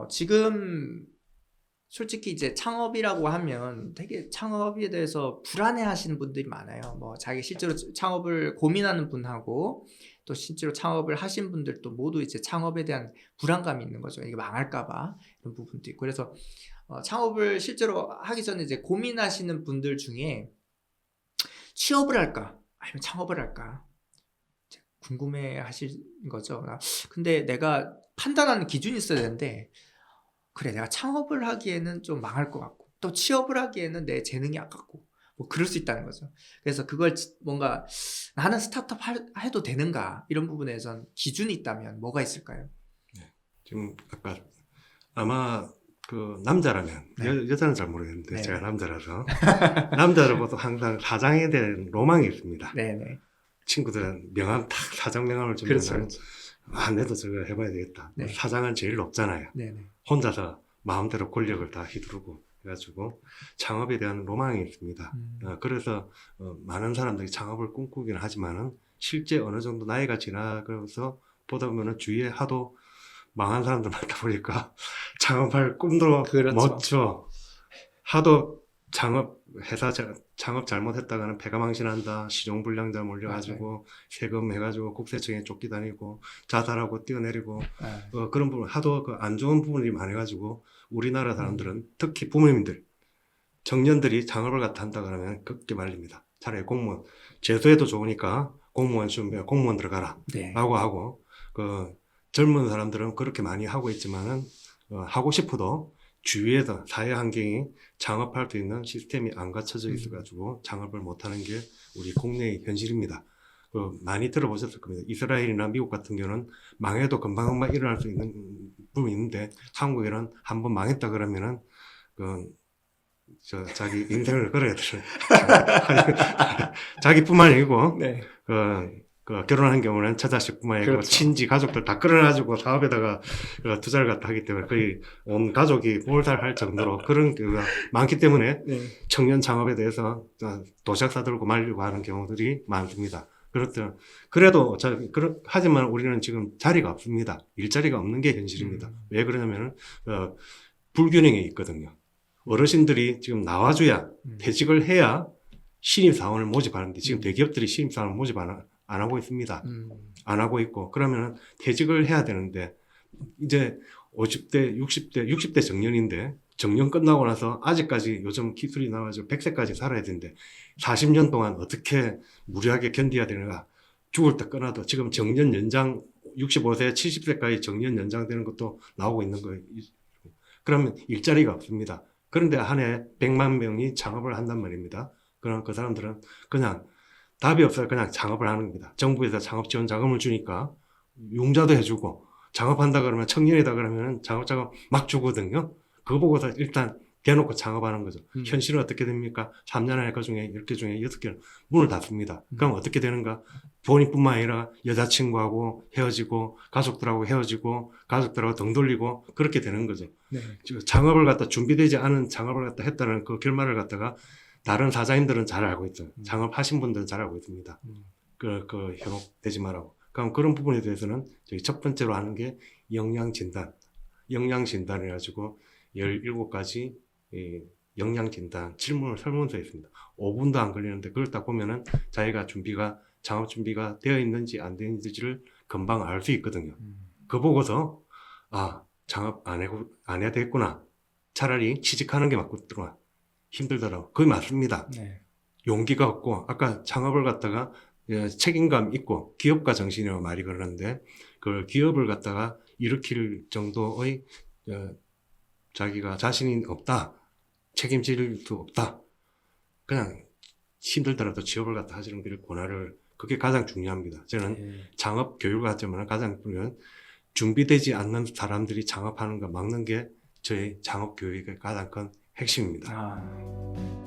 지금 솔직히 이제 창업이라고 하면 되게 창업에 대해서 불안해 하시는 분들이 많아요. 뭐 자기 실제로 창업을 고민하는 분하고 또 실제로 창업을 하신 분들도 모두 이제 창업에 대한 불안감이 있는 거죠. 이게 망할까봐 이런 부분도 있고. 그래서 창업을 실제로 하기 전에 이제 고민하시는 분들 중에 취업을 할까 아니면 창업을 할까 궁금해 하실 거죠. 근데 내가 판단하는 기준이 있어야 되는데 그래 내가 창업을 하기에는 좀 망할 것 같고 또 취업을 하기에는 내 재능이 아깝고 뭐 그럴 수 있다는 거죠. 그래서 그걸 뭔가 나는 스타트업 해도 되는가 이런 부분에선 기준이 있다면 뭐가 있을까요? 네. 지금 아까 아마 그 남자라면 네. 여자는 잘 모르겠는데 네. 제가 남자라서 남자를 보통 항상 사장에 대한 로망이 있습니다. 네네. 친구들은 명함 딱 사장 명함을 주면 그렇죠. 아 내도 저거 해봐야 되겠다. 네. 사장은 제일 높잖아요. 네네. 혼자서 마음대로 권력을 다 휘두르고 해가지고 창업에 대한 로망이 있습니다. 그래서 많은 사람들이 창업을 꿈꾸기는 하지만은 실제 어느 정도 나이가 지나가면서 보다 보면은 주위에 하도 망한 사람들 많다 보니까 창업할 꿈도 그렇죠. 못 줘. 하도 회사 창업 잘못했다가는 패가망신한다. 시종불량자 몰려가지고 맞아요. 세금 해가지고 국세청에 쫓기다니고 자살하고 뛰어내리고 아, 그런 부분 하도 그 안 좋은 부분이 많아가지고 우리나라 사람들은 특히 부모님들 청년들이 창업을 갖다 한다 그러면 극게 말립니다. 차라리 공무원 재수해도 좋으니까 공무원 시험 공무원 들어가라 네. 라고 하고 그 젊은 사람들은 그렇게 많이 하고 있지만은 하고 싶어도 주위에서 사회 환경이 창업할 수 있는 시스템이 안 갖춰져 있어가지고 창업을 못하는 게 우리 국내의 현실입니다. 많이 들어보셨을 겁니다. 이스라엘이나 미국 같은 경우는 망해도 금방금방 일어날 수 있는 부분이 있는데 한국에는 한번 망했다 그러면은 자기 인생을 걸어야 되는 자기뿐만 아니고 네. 결혼한 경우는 처자식뿐만 아니고 그렇죠. 친지 가족들 다 끌어가지고 사업에다가 투자를 갖다 하기 때문에 거의 온 가족이 몰살할 정도로 그런 경우가 많기 때문에 네. 청년 창업에 대해서 도시락 싸들고 말리고 하는 경우들이 많습니다. 그래도 하지만 우리는 지금 자리가 없습니다. 일자리가 없는 게 현실입니다. 왜 그러냐면은 불균형이 있거든요. 어르신들이 지금 나와줘야 퇴직을 해야 신입사원을 모집하는데 지금 대기업들이 신입사원을 모집 안 하고 있습니다. 안 하고 있고 그러면은 퇴직을 해야 되는데 이제 50대, 60대 정년인데 정년 끝나고 나서 아직까지 요즘 기술이 나와서 100세까지 살아야 되는데 40년 동안 어떻게 무리하게 견뎌야 되는가. 죽을 때 끊어도 지금 정년 연장 65세, 70세까지 정년 연장되는 것도 나오고 있는 거예요. 그러면 일자리가 없습니다. 그런데 한 해 100만 명이 창업을 한단 말입니다. 그럼 그 사람들은 그냥 답이 없어요. 그냥 창업을 하는 겁니다. 정부에서 창업 지원 자금을 주니까 융자도 해주고 창업한다 그러면 청년이다 그러면 창업 막 주거든요. 그거 보고서 일단 대놓고 창업하는 거죠. 현실은 어떻게 됩니까? 3년 안에 그 중에 10개 중에 6개는 문을 닫습니다. 그럼 어떻게 되는가? 본인뿐만 아니라 여자친구하고 헤어지고 가족들하고 헤어지고 가족들하고 등 돌리고 그렇게 되는 거죠. 네. 창업을 갖다 준비되지 않은 창업을 갖다 했다는 그 결말을 갖다가 다른 사장님들은 잘 알고 있어요. 창업하신 분들은 잘 알고 있습니다. 현혹되지 말라고. 그럼 그런 부분에 대해서는 저희 첫 번째로 하는 게 역량진단. 역량진단을 해가지고 17가지 역량진단 질문을 설문서에 있습니다. 5분도 안 걸리는데 그걸 딱 보면은 자기가 창업 준비가 되어 있는지 안 되어 있는지를 금방 알 수 있거든요. 그거 보고서 창업 안 해야 되겠구나. 차라리 취직하는 게 맞겠구나. 힘들더라고. 그게 맞습니다. 네. 용기가 없고 아까 창업을 갖다가 책임감 있고 기업가 정신이라고 말이 그러는데 그걸 기업을 갖다가 일으킬 정도의 자기가 자신이 없다. 책임질 수 없다. 그냥 힘들더라도 취업을 갖다 하시는 게 그게 가장 중요합니다. 저는 창업 교육을 하자면 가장 중요한 준비되지 않는 사람들이 창업하는 거 막는 게 저희 창업 교육의 가장 큰 핵심입니다.